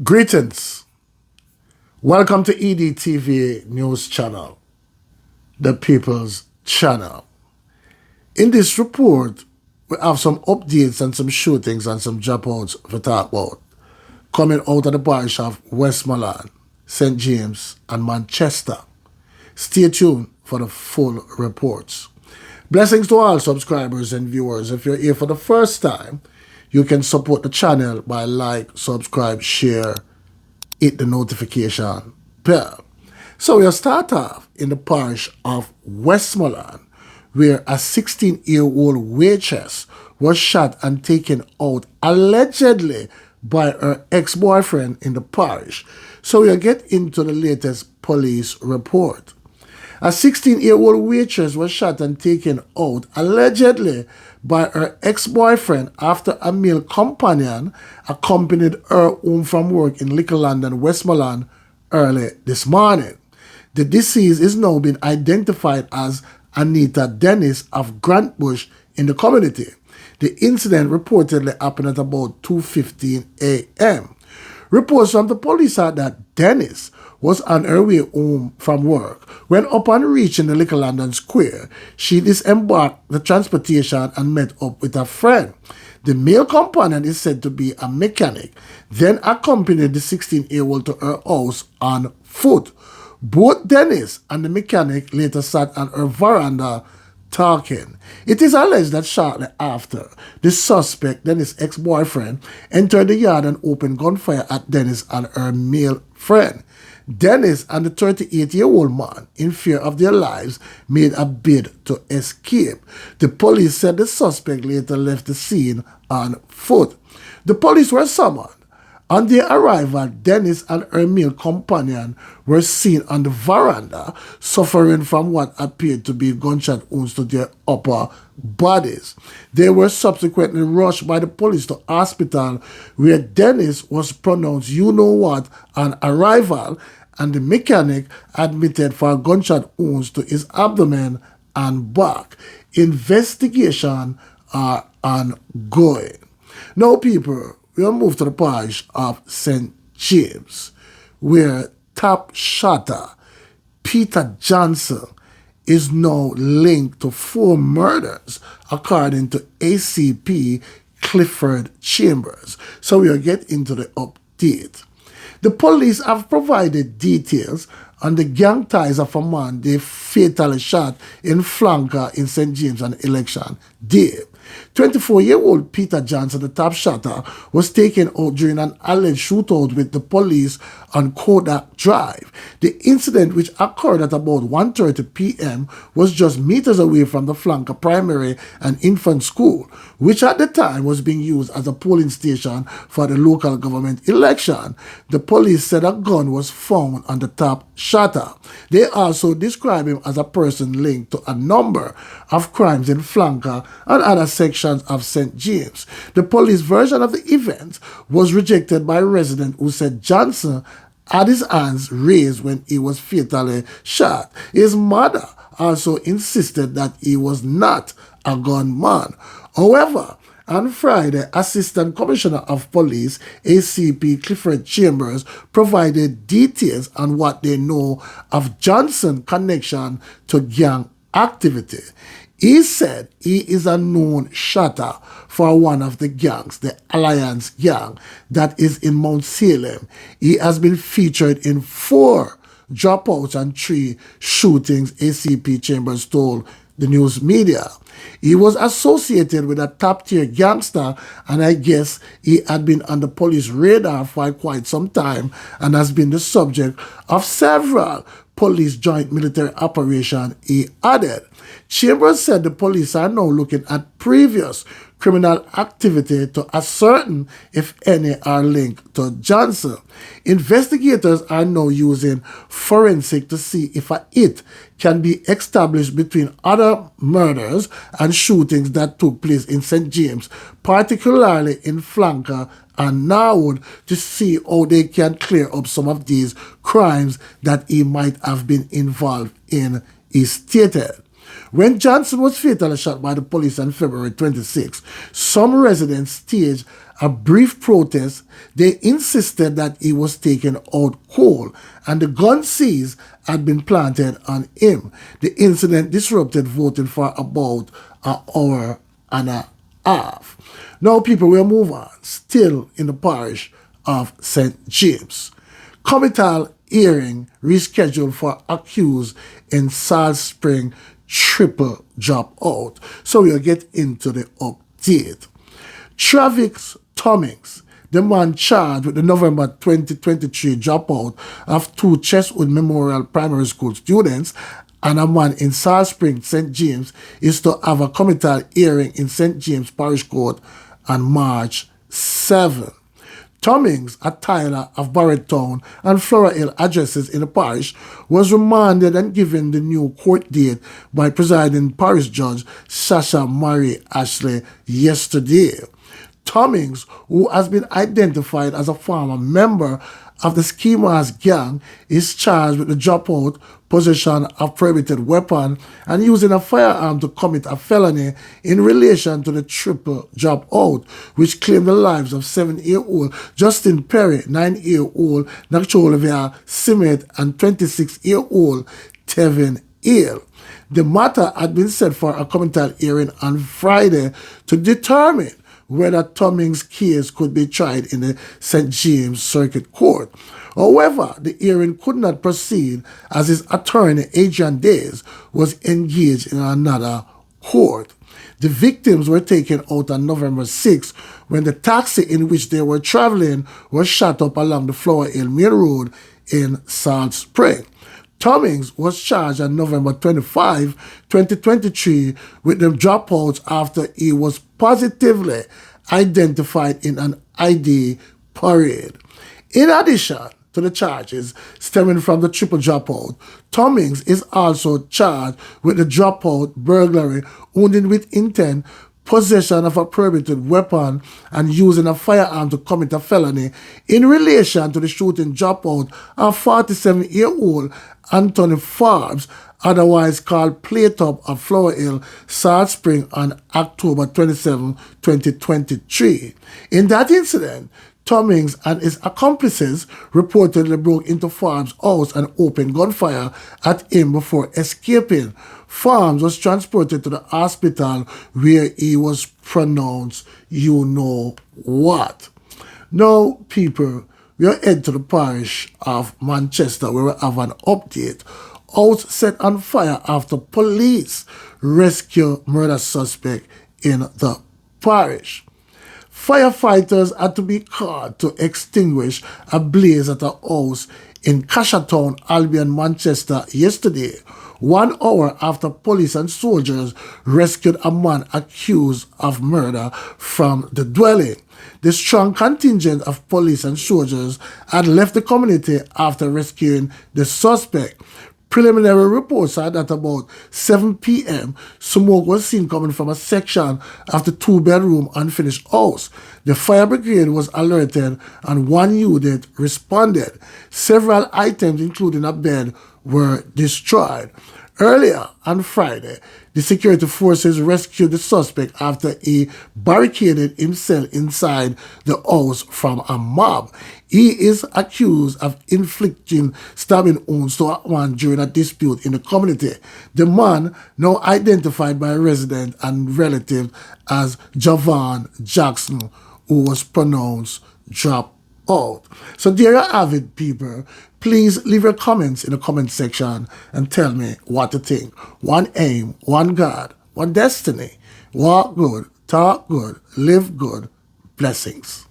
Greetings. Welcome to EDTV News Channel, the People's Channel. In this report, we have some updates and some shootings and some dropouts to talk about coming out of the parish of Westmoreland, St. James and Manchester. Stay tuned for the full reports. Blessings to all subscribers and viewers. If you're here for the first time, you can support the channel by like, subscribe, share, hit the notification bell. So we'll start off in the parish of Westmoreland, where a 16-year-old waitress was shot and taken out allegedly by her ex-boyfriend in the parish. So we'll get into the latest police report. A 16-year-old waitress was shot and taken out allegedly by her ex-boyfriend after a male companion accompanied her home from work in Liquorland and Westmoreland early this morning. The deceased is now being identified as Anita Dennis of Grantbush in the community. The incident reportedly happened at about 2:15 a.m. Reports from the police are that Dennis was on her way home from work when, upon reaching the Liquorland Square, she disembarked the transportation and met up with a friend. The male companion is said to be a mechanic, then accompanied the 16-year-old to her house on foot. Both Dennis and the mechanic later sat on her veranda talking. It is alleged that shortly after, the suspect, Dennis' ex-boyfriend, entered the yard and opened gunfire at Dennis and her male friend. Dennis and the 38-year-old man, in fear of their lives, made a bid to escape. The police said the suspect later left the scene on foot. The police were summoned. On their arrival, Dennis and her male companion were seen on the veranda, suffering from what appeared to be gunshot wounds to their upper bodies. They were subsequently rushed by the police to hospital, where Dennis was pronounced you-know-what on arrival, and the mechanic admitted for gunshot wounds to his abdomen and back. Investigation are ongoing. Now, people, we'll move to the parish of St. James, where top Shotta, Peter Johnson, is now linked to 4 murders, according to ACP Clifford Chambers. So we'll get into the update. The police have provided details on the gang ties of a man they fatally shot in Flanker in St. James on election day. 24-year-old Peter Johnson, the top shotter, was taken out during an alleged shootout with the police on Kodak Drive. The incident, which occurred at about 1:30 p.m., was just meters away from the Flanker Primary and Infant School, which at the time was being used as a polling station for the local government election. The police said a gun was found on the top shotter. They also describe him as a person linked to a number of crimes in Flanker and other sections of St. James. The police version of the event was rejected by a resident who said Johnson had his hands raised when he was fatally shot. His mother also insisted that he was not a gunman. However, on Friday, Assistant Commissioner of Police, ACP Clifford Chambers, provided details on what they know of Johnson's connection to gang activity. He said he is a known shotter for one of the gangs, the Alliance Gang, that is in Mount Salem. He has been featured in 4 dropouts and 3 shootings, ACP Chambers told the news media. He was associated with a top-tier gangster, and I guess he had been on the police radar for quite some time and has been the subject of several police joint military operation, he added. Chambers said the police are now looking at previous criminal activity to ascertain if any are linked to Johnson. Investigators are now using forensic to see if a hit can be established between other murders and shootings that took place in St. James, particularly in Flanker and Norwood, to see how they can clear up some of these crimes that he might have been involved in, he stated. When Johnson was fatally shot by the police on February 26, some residents staged a brief protest. They insisted that he was taken out cold and the gun seized had been planted on him. The incident disrupted voting for about an hour and a half. Now, people, we'll move on. Still in the parish of St. James. Committal hearing rescheduled for accused in Salt Spring triple dropout. So we'll get into the update. Travis Cummings, the man charged with the November 2023 dropout of two Chestwood Memorial Primary School students and a man in Salt Spring, St. James, is to have a committal hearing in St. James Parish Court on March 7. Cummings, a Tyler of Barrettown and Flora Hill addresses in the parish, was remanded and given the new court date by presiding parish judge Sasha Marie Ashley yesterday. Cummings, who has been identified as a former member of the Schemas gang, is charged with the dropout, possession of prohibited weapon, and using a firearm to commit a felony in relation to the triple dropout, which claimed the lives of 7-year-old Justin Perry, 9-year-old Olivia Simmet, and 26-year-old Tevin Hill. The matter had been set for a committal hearing on Friday to determine whether Cummings' case could be tried in the St. James Circuit Court. However, the hearing could not proceed as his attorney, Adrian Days, was engaged in another court. The victims were taken out on November 6 when the taxi in which they were traveling was shot up along the Flower Hill Main Road in Salt Spring. Cummings was charged on November 25, 2023 with the dropouts after he was positively identified in an ID parade. In addition to the charges stemming from the triple dropout, Cummings is also charged with the dropout, burglary, wounding with intent, possession of a prohibited weapon, and using a firearm to commit a felony in relation to the shooting dropout of 47-year-old Anthony Forbes, otherwise called Playtop of Flower Hill, Salt Spring, on October 27, 2023. In that incident, Cummings and his accomplices reportedly broke into Forbes' house and opened gunfire at him before escaping. Forbes was transported to the hospital where he was pronounced you know what. Now, people, we are headed to the parish of Manchester where we have an update. House set on fire after police rescue murder suspect in the parish. Firefighters had to be called to extinguish a blaze at a house in Cashatown, Albion, Manchester yesterday, 1 hour after police and soldiers rescued a man accused of murder from the dwelling. The strong contingent of police and soldiers had left the community after rescuing the suspect. Preliminary reports are that about 7 p.m., smoke was seen coming from a section of the two-bedroom unfinished house. The fire brigade was alerted and one unit responded. Several items, including a bed, were destroyed. Earlier on Friday, the security forces rescued the suspect after he barricaded himself inside the house from a mob. He is accused of inflicting stabbing wounds to a man during a dispute in the community. The man, now identified by a resident and relative as Javon Jackson, who was pronounced drop out. So there you have it, people. Please leave your comments in the comment section and tell me what to think. One aim, one God, one destiny. Walk good, talk good, live good. Blessings.